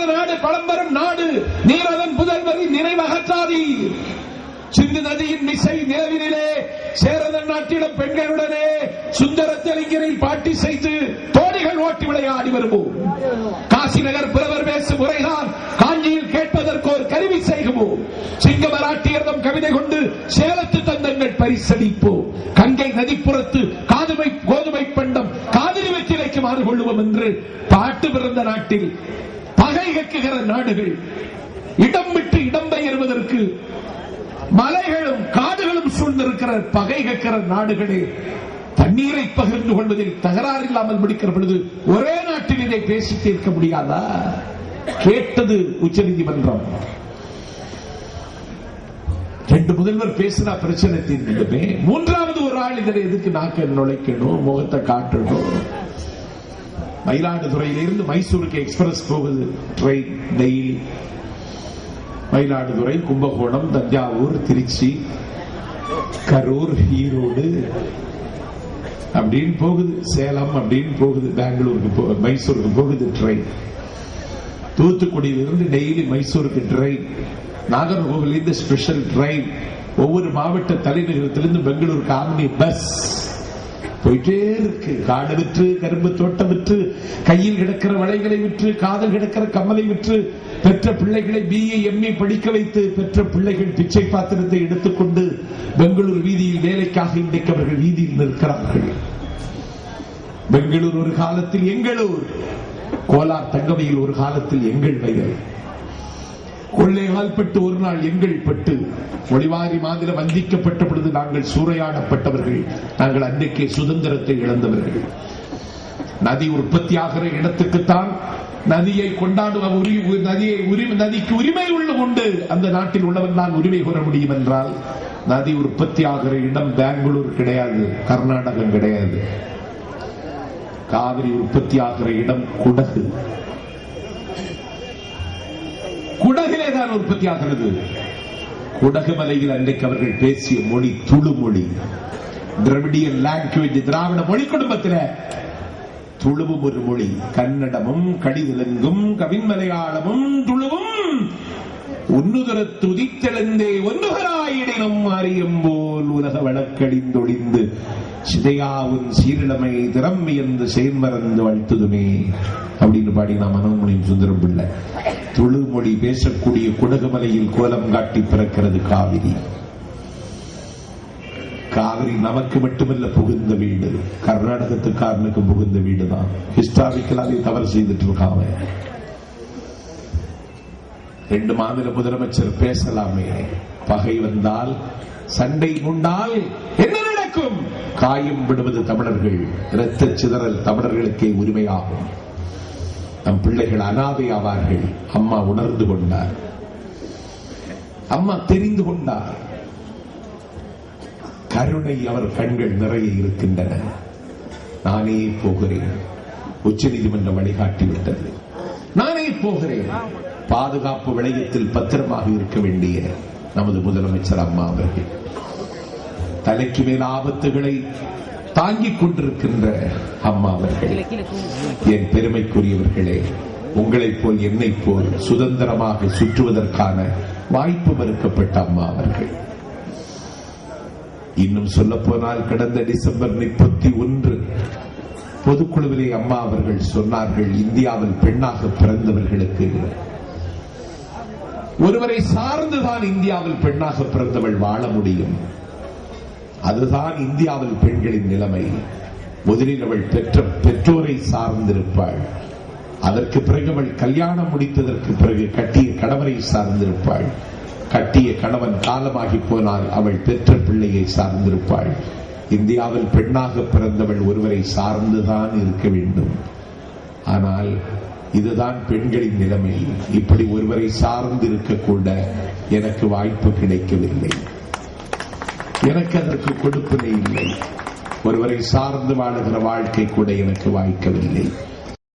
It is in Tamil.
நமது நாடு பழம்பெரும் நாடு. நீர் அதன் புதல்வரி நினைவகற்றாதீர். சிந்து நதியின் மிசை நிலவினிலே சேரதன் நாட்டிடம் பெண்களுடனே சுந்தர தெலுங்கரில் பாட்டி செய்து தோணிகள் ஓட்டி விளையாடி வருவோம். காசி நகர் புலவர் பேசும் முறைதான் காஞ்சியில் கேட்பதற்கு ஒரு கருவி செய்குவோம். சிங்க மராட்டியர்தம் கவிதை கொண்டு சேலத்து தந்தங்கள் பரிசளிப்போம். கங்கை நதிப்புறத்து கோதுமை பண்டம் காவிரி வெற்றிலைக்கு மாறு கொள்ளுவோம் என்று பாட்டு பிறந்த நாட்டில் பகை கக்குகிற நாடுகள், இடம் விட்டு இடம்பெயர்வதற்கு மலைகளும் காடுகளும் சூழ்ந்திருக்கிற பகை கக்கிற நாடுகளே தண்ணீரை பகிர்ந்து கொள்வதில் தகராறு இல்லாமல் முடிக்கிற பொழுது ஒரே நாட்டில் இதை பேசி தீர்க்க முடியாதா? கேட்டது உச்சநீதிமன்றம். 2 முதல்வர் பேசினா பிரச்சனை தீர்ந்துடுமே. 3வது ஒரு ஆள் இதில் எதுக்கு நாக்க நுழைக்கணும், முகத்தை காட்டணும்? மயிலாடுதுறையிலிருந்து மைசூருக்கு எக்ஸ்பிரஸ் போகுது ட்ரெயின் டெய்லி. மயிலாடுதுறை, கும்பகோணம், தஞ்சாவூர், திருச்சி, கரூர், ஈரோடு அப்படின்னு போகுது, சேலம் அப்படின்னு போகுது, பெங்களூருக்கு மைசூருக்கு போகுது ட்ரெயின். தூத்துக்குடியிலிருந்து டெய்லி மைசூருக்கு ட்ரெயின், நாகர்கோவிலிருந்து ஸ்பெஷல் ட்ரெயின், ஒவ்வொரு மாவட்ட தலைநகரத்திலிருந்து பெங்களூருக்கு ஆம்னி பஸ் போயிட்டே இருக்கு. காடு விற்று, கரும்பு தோட்டம் விற்று, கையில் கிடக்கிற வளைகளை விற்று, காதல் கிடக்கிற கம்மலை விற்று, பெற்ற பிள்ளைகளை BA MA படிக்க வைத்து, பெற்ற பிள்ளைகள் பிச்சை பாத்திரத்தை எடுத்துக்கொண்டு பெங்களூர் வீதியில் வேலைக்காக இன்றைக்கு அவர்கள் வீதியில் நிற்கிறார்கள். பெங்களூர் ஒரு காலத்தில் எங்களூர், கோலார் தங்கமையில் ஒரு காலத்தில் எங்கள் வயல், கொள்ளையால் பட்டு ஒரு நாள் எங்கள் பட்டு, ஒளிவாரி மாநிலம் வந்திக்கப்பட்ட பொழுது நாங்கள் சூறையாடப்பட்டவர்கள். நாங்கள் அன்றைக்கே சுதந்திரத்தை இழந்தவர்கள். நதி உற்பத்தியாகிற இடத்துக்குத்தான் நதியை கொண்டாடுவ நதிக்கு உரிமை உண்டு. அந்த நாட்டில் உள்ளவன் தான் உரிமை கோர முடியும் என்றால் நதி உற்பத்தி ஆகிற இடம் பெங்களூர் கிடையாது, கர்நாடகம் கிடையாது. காவிரி உற்பத்தி ஆகிற இடம் குடகு. குடகிலே தான் உற்பத்தி ஆகிறது. குடகு மலையில் அன்றைக்கு அவர்கள் பேசிய மொழி துளு மொழி, திராவிடியன் லாங்குவேஜ், திராவிட மொழி குடும்பத்தில் துளுவும் ஒரு மொழி. கன்னடமும் கடிதெலுங்கும் கவின் மலையாளமும் துளுவும் உன்னுதரத்துதித்தெழுந்தே ஒன்றுகராயிடம் அறியும் போல் உலக வழக்கடிந்தொழிந்து சிதையாவும் சீரிழமை திறம்பி என்று செயல்மறந்து வாழ்த்துதுமே அப்படின்னு பாடினா மனோன்மணியும் சுந்தரம் பிள்ளை. துளு மொழி பேசக்கூடிய குடகுமலையில் கோலம் காட்டி பிறக்கிறது காவிரி. காவிரி நமக்கு மட்டுமல்ல புகுந்த வீடு, கர்நாடகத்துக்காரனுக்கு புகுந்த வீடுதான். ஹிஸ்டாரிக்கலாவே தவறு செய்துட்டு இருக்காம 2 மாநில முதலமைச்சர் பேசலாமே. பகை வந்தால், சண்டை உண்டால் என்ன நடக்கும்? காயம் விடுவது தமிழர்கள், இரத்த சிதறல் தமிழர்களுக்கே உரிமையாகும். நம் பிள்ளைகள் அனாதை ஆவார்கள். அம்மா உணர்ந்து கொண்டார், அம்மா தெரிந்து கொண்டார். கருணை அவர் கண்கள் நிறைய இருக்கின்றன. நானே போகிறேன், உச்சநீதிமன்றம் வழிகாட்டிவிட்டது. நானே போகிறேன். பாதுகாப்பு விளையத்தில் பத்திரமாக இருக்க வேண்டிய நமது முதலமைச்சர் அம்மா அவர்கள், தலைக்கு மேல் ஆபத்துகளை தாங்கிக் கொண்டிருக்கின்ற அம்மா அவர்கள், என் பெருமைக்குரியவர்களே, உங்களைப் போல் என்னை போல் சுதந்திரமாக சுற்றுவதற்கான வாய்ப்பு மறுக்கப்பட்ட அம்மா அவர்கள். இன்னும் சொல்ல போனால் கடந்த டிசம்பர் 31 பொதுக்குழுவிலே அம்மா அவர்கள் சொன்னார்கள், இந்தியாவில் பெண்ணாக பிறந்தவர்களுக்கு ஒருவரை சார்ந்துதான் இந்தியாவில் பெண்ணாக பிறந்தவள் வாழ முடியும். அதுதான் இந்தியாவில் பெண்களின் நிலைமை. முதலில் அவள் பெற்ற பெற்றோரை சார்ந்திருப்பாள். அதற்கு பிறகு அவள் கல்யாணம் முடித்ததற்கு பிறகு கட்டிய கணவரை சார்ந்திருப்பாள். கட்டிய கணவன் காலமாகி போனால் அவள் பெற்ற பிள்ளையை சார்ந்திருப்பாள். இந்தியாவில் பெண்ணாக பிறந்தவள் ஒருவரை சார்ந்துதான் இருக்க வேண்டும். ஆனால் இதுதான் பெண்களின் நிலைமை. இப்படி ஒருவரை சார்ந்து இருக்கக்கூட எனக்கு வாய்ப்பு கிடைக்கவில்லை, எனக்கு அதற்கு கொடுப்பினை இல்லை. ஒருவரை சார்ந்து வாழுகிற வாழ்க்கை கூட எனக்கு வாய்க்கவில்லை.